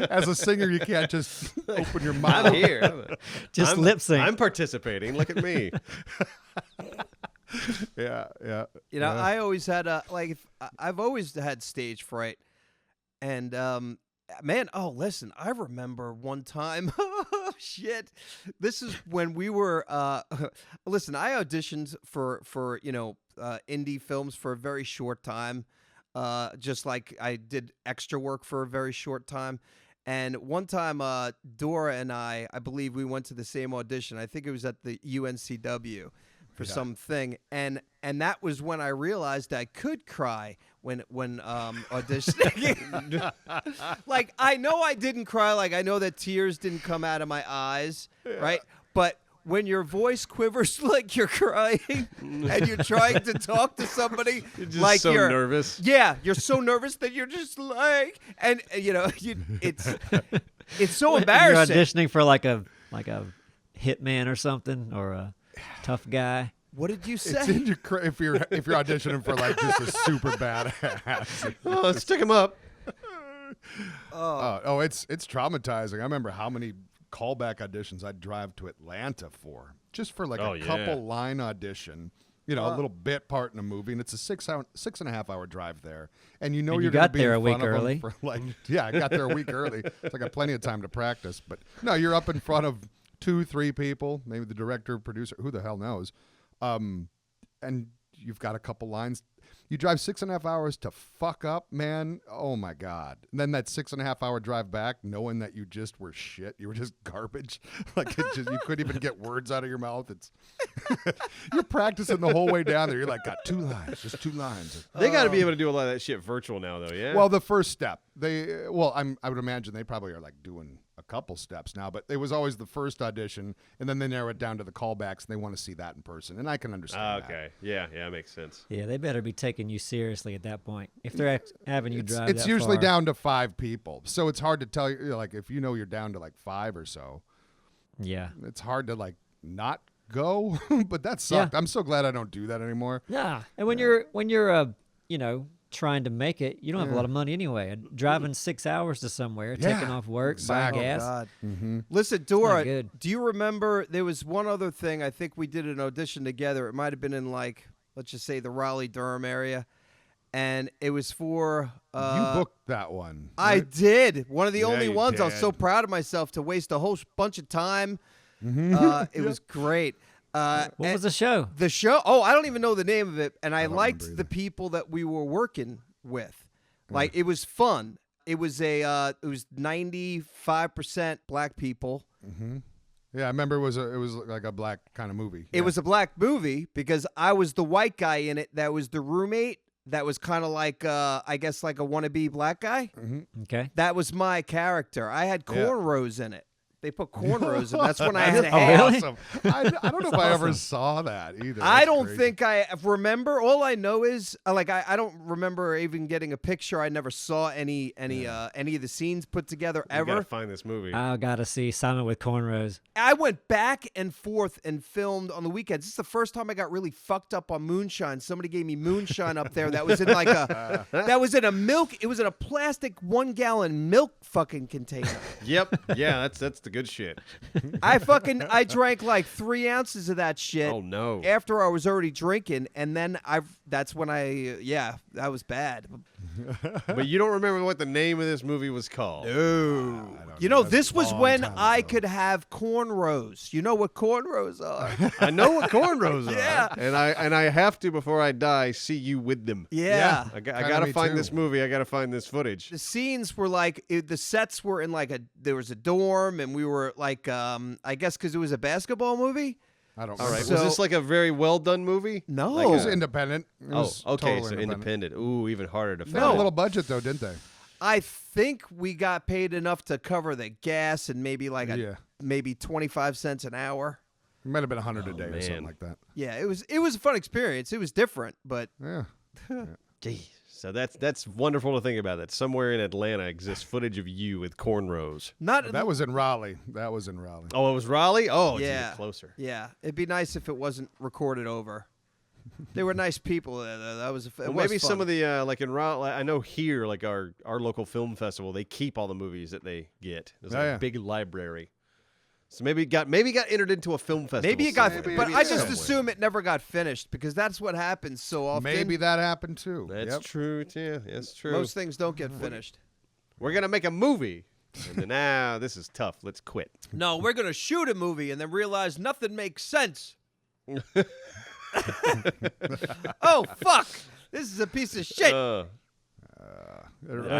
As a singer, you can't just open your mouth. I'm here. Just lip sync. I'm participating. Look at me. Yeah. I always had I've always had stage fright, and man, listen, I remember one time. Oh shit, this is when we were. Listen, I auditioned for indie films for a very short time. Just like I did extra work for a very short time. And one time, Dora and I believe we went to the same audition. I think it was at the UNCW for something. And that was when I realized I could cry when auditioning. Like, I know I didn't cry. Like, I know that tears didn't come out of my eyes, right? But when your voice quivers like you're crying and you're trying to talk to somebody, You're just like so you're nervous. Yeah, you're so nervous that you're just like, and it's so You're embarrassing. auditioning for like a hitman or something, or a tough guy. What did you It's say? in your if you're auditioning for like just a super badass. Oh, let's stick him up. It's traumatizing. I remember how many callback auditions I'd drive to Atlanta for, just for like a couple line audition, a little bit part in a movie, and it's a 6.5 hour drive there, and And you're you gonna got be there in a week front of 'em early. for I got there a week early. So I got plenty of time to practice, but no, you're up in front of 2-3 people, maybe the director, producer, who the hell knows, and you've got a couple lines. You drive 6.5 hours to fuck up, man. Oh my God. And then that 6.5 hour drive back, knowing that you just were shit. You were just garbage. You couldn't even get words out of your mouth. It's you're practicing the whole way down there. You're like, got 2 lines, just 2 lines. They got to be able to do a lot of that shit virtual now, though. Yeah. Well, the first step, I would imagine they probably are like doing a couple steps now, but it was always the first audition, and then they narrow it down to the callbacks, and they want to see that in person, and I can understand that. Okay. Yeah, that makes sense. Yeah, they better be taking you seriously at that point. If they're having you drive It's that usually far. down to 5 people, so it's hard to tell you, like, if you know you're down to like 5 or so, Yeah. it's hard to like not go, but that sucked. I'm so glad I don't do that anymore. Yeah. And when you're trying to make it, you don't have a lot of money anyway. Driving 6 hours to somewhere, Yeah, taking off work, exactly. buying Oh, gas. God. Mm-hmm. Listen, Dora, good. do you remember there was one other thing? I think we did an audition together. It might have been in, like, let's just say the Raleigh-Durham area. And it was for... You booked that one. I right? did. One of the only you ones. I was so did. proud of myself to waste a whole bunch of time. It was great. What was the show? The show? Oh, I don't even know the name of it. And I don't liked remember the either. people that we were working with. Like, it was fun. It was it was 95% black people. Yeah, I remember it was like a black kind of movie. It was a black movie because I was the white guy in it that was the roommate that was kind of like, I guess, like a wannabe black guy. Okay. That was my character. I had Yeah. cornrows in it. They put cornrows in. That's when I had Oh, hair. really? Awesome. I don't know if I ever saw that either. I That's don't crazy. think I remember. All I know is I don't remember even getting a picture. I never saw any of the scenes put together You gotta ever. find this movie. I gotta see Simon with cornrows. I went back and forth and filmed on the weekends. This is the first time I got really fucked up on moonshine. Somebody gave me moonshine up there that was in like a that was in a milk. It was in a plastic 1-gallon milk fucking container. Yep. Yeah, that's the good shit. I drank like 3 ounces of that shit. Oh no. After I was already drinking, and then that was bad. But you don't remember what the name of this movie was called. No. don't You know. know, That's this a was long when time I ago. could have cornrows. You know what cornrows are? I know what cornrows are. Yeah. And I have to, before I die, see you with them. Yeah. I Kinda gotta me find too. this movie. I gotta find this footage. The scenes were like, the sets were in like there was a dorm, and we were like, I guess because it was a basketball movie. I don't. All right. remember. Was So- this like a very well done movie? No. Like It was a- independent. It Oh, was okay. totally So independent. Ooh, even harder to They find. had a little budget though, didn't they? I think we got paid enough to cover the gas and maybe like maybe 25 cents an hour. It might have been 100 a day or man. something like that. Yeah, it was a fun experience. It was different, but Yeah. Jeez. So that's wonderful to think about. That somewhere in Atlanta exists footage of you with cornrows. not That was in Raleigh. Oh, it was Raleigh. Oh, it's Yeah. even closer. Yeah, it'd be nice if it wasn't recorded over. They were nice people there, though. That was Well, maybe some of the like in Raleigh. I know here, like our local film festival, they keep all the movies that they get. There's like Oh, yeah. a big library. So maybe it got entered into a film festival. maybe it got, somewhere. but Maybe I it's just somewhere. assume it never got finished because that's what happens so often. Maybe that happened too. That's Yep. true too. That's true. Most things don't get finished. We're gonna make a movie, and then this is tough. Let's quit. No, we're gonna shoot a movie and then realize nothing makes sense. Oh fuck! This is a piece of shit. I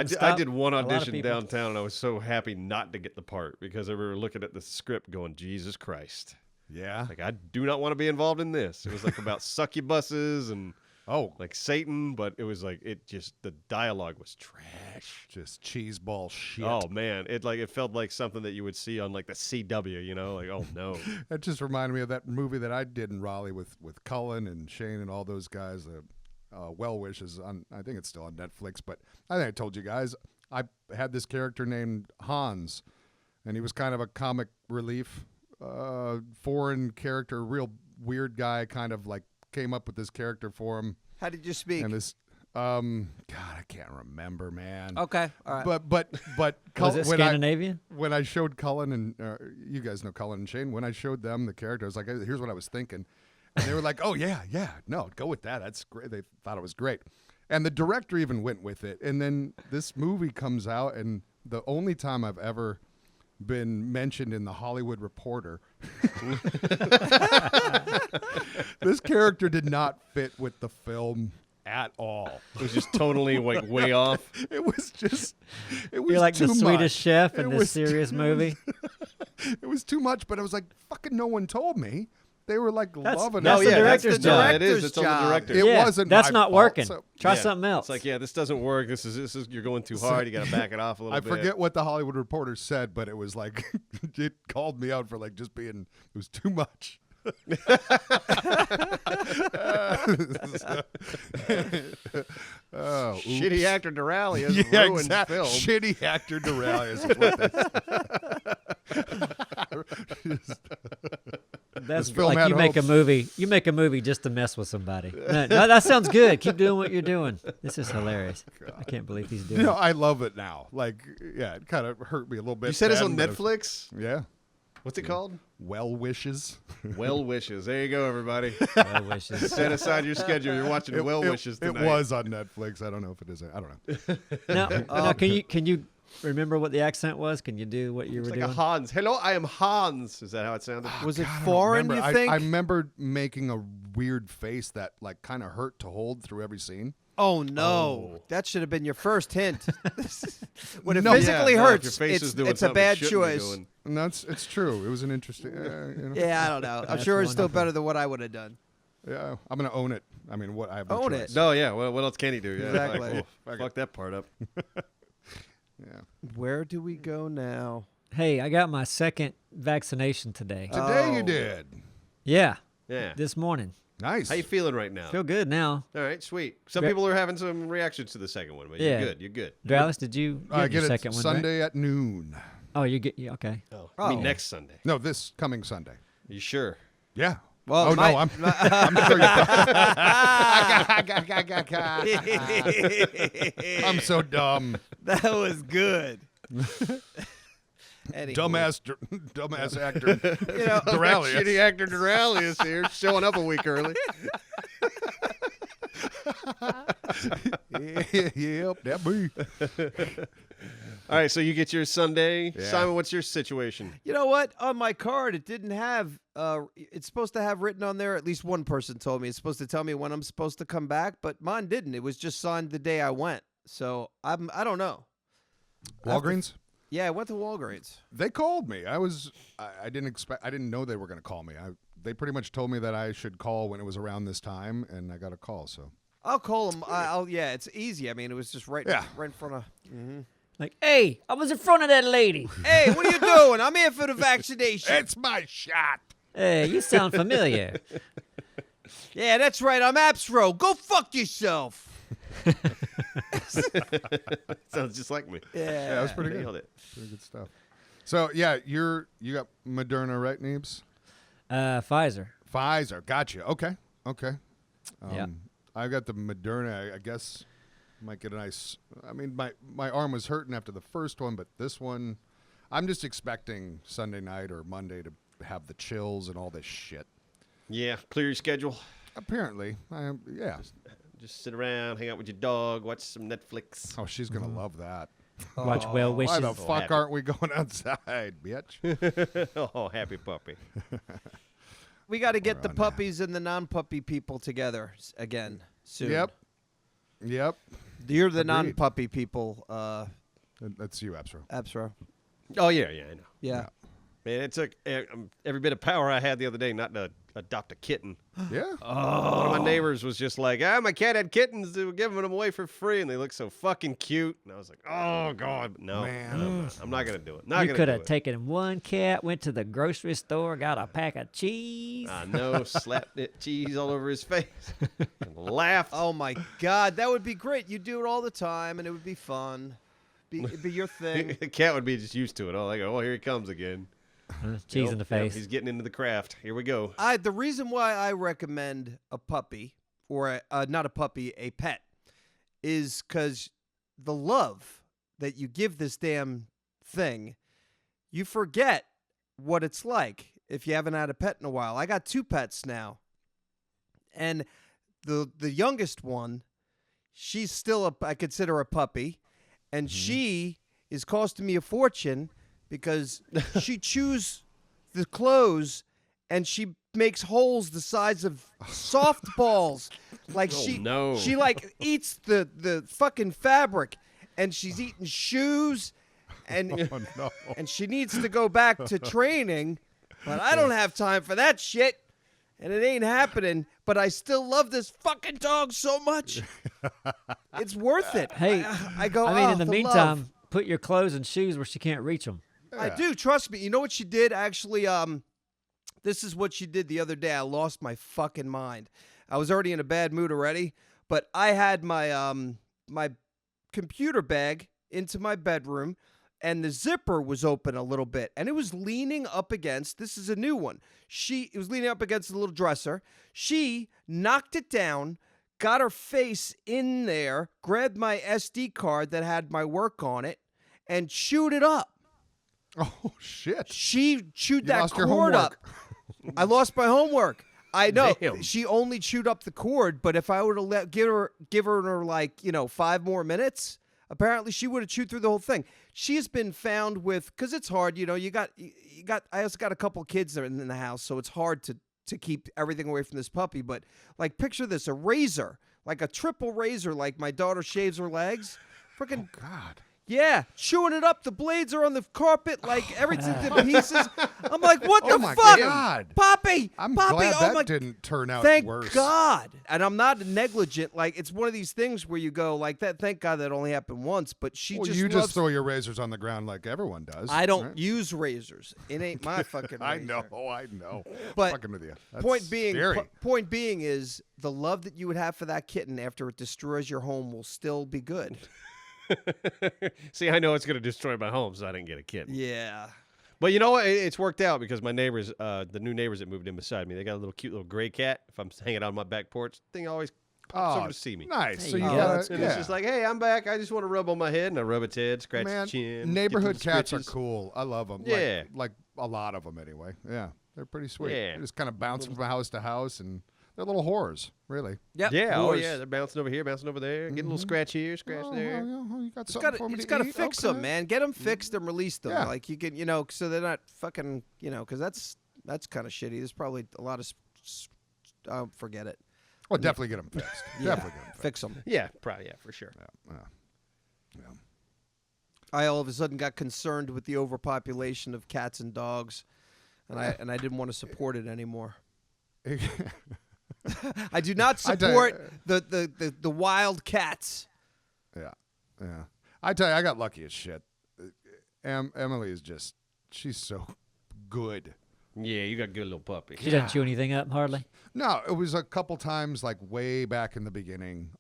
stop did one a lot of audition people. downtown, and I was so happy not to get the part because I were looking at the script, going, "Jesus Christ!" Yeah. Like I do not want to be involved in this. It was like about succubuses and Oh, like Satan, but it was like the dialogue was trash. just cheese ball shit. Oh man, it felt like something that you would see on like the CW, like oh no. That just reminded me of that movie that I did in Raleigh with Cullen and Shane and all those guys. Well Wishes on. I think it's still on Netflix, but I think I told you guys I had this character named Hans, and he was kind of a comic relief, foreign character, real weird guy. Kind of like came up with this character for him, How did you speak? and this. God, I can't remember, man. Okay, all right. But Was Cull- it when Scandinavian? when I showed Cullen and you guys know Cullen and Shane, when I showed them the character, I was like, here's what I was thinking. And they were like, oh, yeah, no, go with that. That's great. They thought it was great. And the director even went with it. And then this movie comes out, and the only time I've ever been mentioned in the Hollywood Reporter, this character did not fit with the film at all. It was just totally like way off. It was You're like too the Swedish much. chef in It this was serious movie. It was too much, but I was like, fucking no one told me They were like loving that's it. the director's that's the job. It is. director's It's on the job. director. It Yeah, wasn't. That's my not fault, working. so- Try Yeah. something else. It's like, yeah, this doesn't work. This is you're going too hard. You got to back it off a little I bit. forget what the Hollywood Reporter said, but it was like it called me out for like just being. It was too much. Oh, Shitty actor Duralia yeah, ruined exactly. film. Shitty actor Duralis is what That's This film like had you make a hopes. movie. You make a movie just to mess with somebody. No, that sounds good. Keep doing what you're doing. This is hilarious. I can't believe he's doing You know, it. I love it now. Like, yeah, it kind of hurt me a little bit. You said it's then, on but it was- Netflix. Yeah. What's it called? Well wishes. Well Wishes. There you go, everybody. Well wishes. Set aside your schedule. You're watching Well Wishes It tonight. was on Netflix. I don't know if it is. I don't know. Now, can you remember what the accent was? Can you do what you It's were like a doing? Hans. Hello, I am Hans. Is that how it sounded? Was it God, I don't foreign, remember. you think? I remember making a weird face that like kind of hurt to hold through every scene. Oh, no. Oh. That should have been your first hint. When it No. physically Yeah, no, if hurts, your face is doing it's a something it bad shouldn't be choice. doing. And it's true. It was an interesting. You know, Yeah, I don't know. I'm That's sure it's still wonderful. better than what I would have done. yeah, I'm gonna own it. I mean, what I have no Own choice. it. No, yeah. Well, what else can he do? Yeah, Exactly. like, oh, fuck that part up. Yeah. Where do we go now? Hey, I got my second vaccination today. Today Oh. you did. Yeah, Yeah. this morning. Nice. How you feeling right now? Feel good now. All right, sweet. Some Gra- people are having some reactions to the second one, but Yeah. you're good. You're good. Dralis, did you I get your get it second one? right? Sunday at noon. Oh, you get okay. Oh, I mean Oh. next Sunday. No, this coming Sunday. Are you sure? Yeah. Well, oh my- no, I'm sure you're. I'm so dumb. That was good. Anyway, Dumbass actor. You know, Duralius. Shitty actor Duralius here, showing up a week early. Yep, that me. All right, so you get your Sunday. Yeah. Simon, what's your situation? You know what? On my card, it didn't have. It's supposed to have written on there. At least one person told me it's supposed to tell me when I'm supposed to come back, but mine didn't. It was just signed the day I went. So I don't know. Walgreens. Yeah, I went to Walgreens. They called me. I didn't expect. I didn't know they were going to call me. They pretty much told me that I should call when it was around this time, and I got a call. So I'll call them. Yeah, it's easy. I mean, it was just right in front of. Like, hey, I was in front of that lady. Hey, what are you doing? I'm here for the vaccination. it's my shot. Hey, you sound familiar. Yeah, that's right. I'm Absro. Go fuck yourself. Sounds just like me. Yeah, that was pretty good. Nailed it. Pretty good stuff. So yeah, you got Moderna, right, Neebs? Pfizer. Pfizer. Gotcha. Okay. Yeah. I got the Moderna. I guess might get a nice. I mean, my arm was hurting after the first one, but this one, I'm just expecting Sunday night or Monday to have the chills and all this shit. Yeah, clear your schedule. Apparently, yeah. Just sit around, hang out with your dog, watch some Netflix. Oh, she's gonna love that. Watch Well Wishes. Why the fuck happy. aren't we going outside, bitch? Oh, happy puppy. We got to get the on. puppies and the non-puppy people together again soon. Yep. You're the Agreed. non-puppy people, That's you, Absro. Absro. Oh, yeah, I know. Yeah. Man, it took every bit of power I had the other day not to adopt a kitten. Yeah. One of my neighbors was just like, my cat had kittens. They were giving them away for free, and they look so fucking cute. And I was like, oh, God. No, Man. I'm not going to do it. You could have taken one cat, went to the grocery store, got a pack of cheese. I know, slapped it cheese all over his face and laughed. Oh my God, that would be great. You do it all the time, and it would be fun. It'd be your thing. The cat would be just used to it. Oh, they go, here he comes again. Cheese Yep, in the yep, face. he's getting into the craft. Here we go. The reason why I recommend a puppy, or not a puppy, a pet, is because the love that you give this damn thing, you forget what it's like if you haven't had a pet in a while. I got 2 pets now, and the youngest one, she's still I consider a puppy, and she is costing me a fortune because she chews the clothes and she makes holes the size of softballs. Like no. she like eats the fucking fabric, and she's eating shoes, and Oh no. and she needs to go back to training, but I don't have time for that shit. and it ain't happening, but I still love this fucking dog so much. It's worth it. Hey, I go, I mean, "Oh, in the love." meantime, put your clothes and shoes where she can't reach them. I do, trust me. You know what she did? Actually, this is what she did the other day. I lost my fucking mind. I was already in a bad mood already, but I had my my computer bag into my bedroom, and the zipper was open a little bit, and it was leaning up against, this is a new one. It was leaning up against the little dresser. She knocked it down, got her face in there, grabbed my SD card that had my work on it, and chewed it up. Oh shit! She chewed You that lost your cord up. homework. I lost my homework. I know. Damn. She only chewed up the cord, but if I would have give her like 5 more minutes, apparently she would have chewed through the whole thing. She's been found with, because it's hard. You got. I also got a couple kids that are in the house, so it's hard to keep everything away from this puppy. But like, picture this: a razor, like a triple razor, like my daughter shaves her legs. Freaking. Oh God. Yeah, chewing it up. The blades are on the carpet, like everything's in pieces. I'm like, what Oh the my fuck? God. Poppy! I'm Poppy! glad Oh that my didn't turn out Thank worse. God. And I'm not negligent. Like, it's one of these things where you go like that. Thank God that only happened once. But she Well, just you loves, just throw your razors on the ground like everyone does. I don't right? use razors. It ain't my fucking razor. I know. But Fucking with you. That's Point being, scary. point being is the love that you would have for that kitten after it destroys your home will still be good. See, I know it's going to destroy my home, so I didn't get a kitten. Yeah. But you know what? It's worked out because my neighbors, the new neighbors that moved in beside me, they got a little cute little gray cat. If I'm hanging out on my back porch, thing always pops over to see me. Nice. So There you you go. got And it's just like, hey, I'm back. I just want to rub on my head, and I rub its head, scratch man, its chin. get neighborhood little cats are scritches. cool. I love them. Yeah. Like a lot of them anyway. Yeah, they're pretty sweet. Yeah. They're just kind of bouncing from house to house, and they're little whores, really. Yep. Yeah, Yours. they're bouncing over here, bouncing over there, getting a little scratch here, scratch there. You got It's something gotta, for me it's to gotta eat? fix Okay. them, man. Get them fixed and release them. Yeah. Like you can, so they're not fucking, because that's kind of shitty. There's probably a lot of, forget it. Well, definitely get them fixed. Yeah. Definitely get them fixed. Fix them. Yeah, probably, yeah, for sure. Yeah. I all of a sudden got concerned with the overpopulation of cats and dogs, and I didn't want to support it anymore. I do not I tell you- support the wild cats. Yeah. I tell you, I got lucky as shit. Emily is just, she's so good. Yeah, you got a good little puppy. She doesn't chew anything up hardly. No, it was a couple times, like way back in the beginning.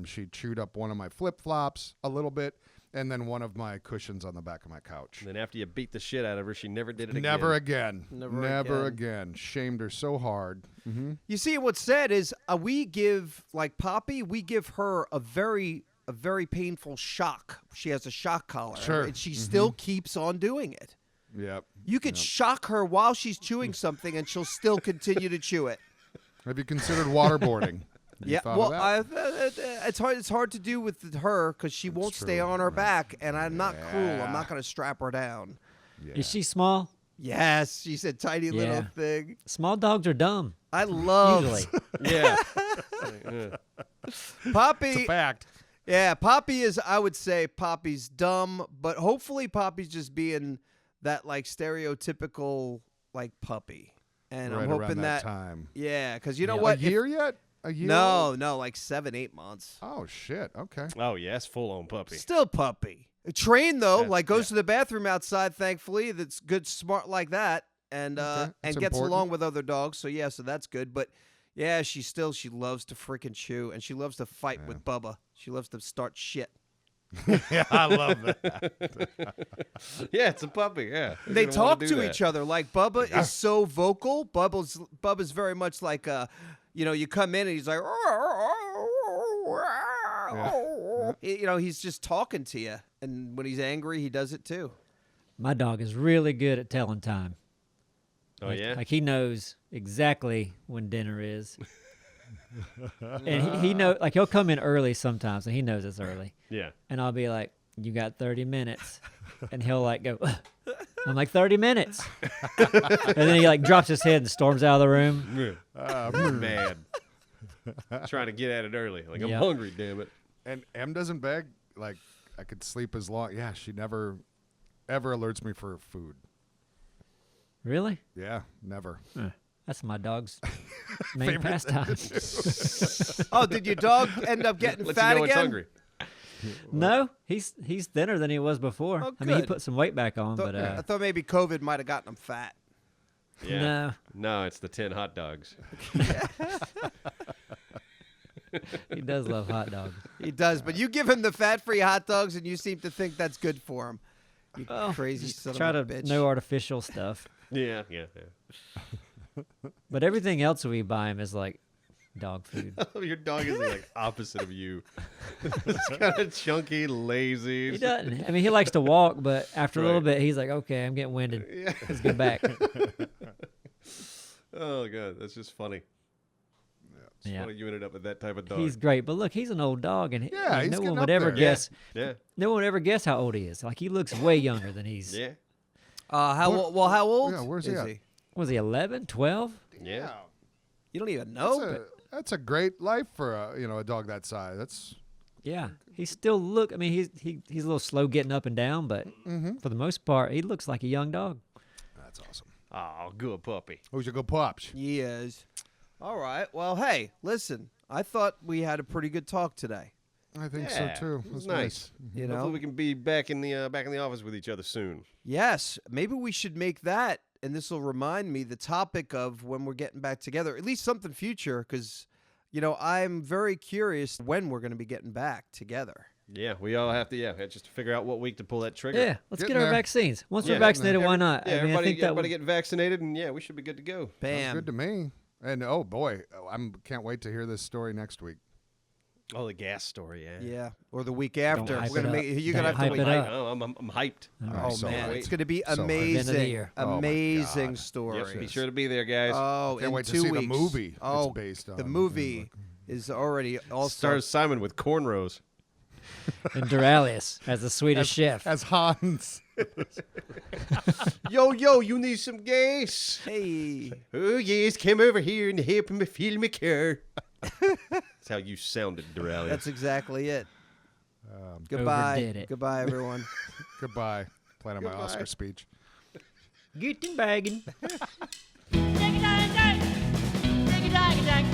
She chewed up one of my flip flops a little bit, and then one of my cushions on the back of my couch. And then after you beat the shit out of her, she never did it Never again. again. Never again. Shamed her so hard. Mm-hmm. You see, what's sad is we give, like Poppy, we give her a very painful shock. She has a shock collar. Sure. And she still keeps on doing it. Yep. You could shock her while she's chewing something, and she'll still continue to chew it. Have you considered waterboarding? Have you Yeah, thought well, of that? it's hard to do with her because she won't stay true, on her back, and I'm not cruel. I'm Yeah. not going to strap her down. Yeah. Is she small? Yes, she's a tiny little Yeah. thing. Small dogs are dumb. I love Usually. Yeah. Poppy. It's a fact. Yeah, Poppy is, I would say Poppy's dumb, but hopefully Poppy's just being that like stereotypical like puppy. And Right I'm hoping around that time. yeah, because you know Yeah. what? A year yet? A year? No, like 7-8 months. Oh, shit. Okay. Oh, yeah, it's full-on puppy. Still puppy. Trained though, Yeah, like goes yeah. to the bathroom outside, thankfully. That's good, smart like that. And Okay, and that's gets important. along with other dogs. So yeah, so that's good. But yeah, she loves to freaking chew, and she loves to fight with Bubba. She loves to start shit. Yeah, I love that. Yeah, it's a puppy, yeah. They're They gonna wanna talk do to that. each other. Like Bubba is so vocal. Bubba's very much like you come in and he's like he's just talking to you. And when he's angry, he does it too. My dog is really good at telling time. Oh, Like- yeah? Like he knows exactly when dinner is. And he know, like he'll come in early sometimes, and he knows it's early. Yeah. And I'll be like, "You got 30 minutes," and he'll like go. I'm like 30 minutes, and then he like drops his head and storms out of the room. Mad. Trying to get at it early. Like, I'm Yep. hungry, damn it. And Em doesn't beg. Like, I could sleep as long. Yeah, she never, ever alerts me for food. Really? Yeah, never. That's my dog's main pastime. Oh, did your dog end up getting Let fat you know it's again? hungry. No, he's thinner than he was before. Oh, I mean, he good. put some weight back on, Thought- but I thought maybe COVID might have gotten him fat. Yeah. no. No, it's the 10 hot dogs. He does love hot dogs. He does, but you give him the fat-free hot dogs, and you seem to think that's good for him. You Oh, crazy just son try of a to bitch. no artificial stuff. Yeah. But everything else we buy him is like dog food. Your dog is like opposite of you. It's kind of chunky, lazy. He doesn't. I mean, he likes to walk, but after a little Right. bit, he's like, okay, I'm getting winded. Yeah. Let's get back. Oh god, that's just funny. It's Yeah. funny you ended up with that type of dog. He's great, but look, he's an old dog, and Yeah, he's no getting one up would ever there. guess. Yeah. No one would ever guess how old he is. Like he looks way younger than he's. Yeah. How old Yeah, where's he is at? he? Was he 11, 12? Yeah. You don't even That's, know. that's a great life for a dog that size. That's Yeah, he still look. I mean, he's a little slow getting up and down, but for the most part, he looks like a young dog. that's awesome. Oh, good puppy. Who's your good pops? He is. All right. Well, hey, listen. I thought we had a pretty good talk today. I think Yeah, so too. It was That's nice. You Hopefully know. we can be back in the office with each other soon. Yes. Maybe we should make that, and this will remind me the topic of when we're getting back together. At least something future, because I'm very curious when we're going to be getting back together. Yeah, we all have to just to figure out what week to pull that trigger. Yeah, let's Getting get our there. vaccines. Once Yeah. we're vaccinated, why not? Yeah, I mean, I everybody, think that everybody would, get vaccinated, and we should be good to go. Sounds Bam. good to me. And oh boy, can't wait to hear this story next week. Oh, the gas story, yeah. Yeah. Or the week after. hype We're gonna it make. up. You're Don't gonna have hype to it wait. up. Oh, I'm hyped. Oh so man, hyped. it's gonna be So hyped. amazing. Event of the year. Oh, my Amazing God. story. Yep, be sure to be there, guys. Oh, Can't in wait to 2 see weeks. the movie Oh, it's based on. the movie is already also. Stars Simon with cornrows. and Duralius as the Swedish chef. as Hans. Yo, you need some gas? Hey. Oh yes, come over here and help me fill my car. That's how you sounded, Duralius. That's exactly it. Goodbye. Overdid it. Goodbye, everyone. Goodbye. Plan on my Goodbye. Oscar speech. Getting bagging. Ding-a-dang-dang. Ding-a-dang-dang.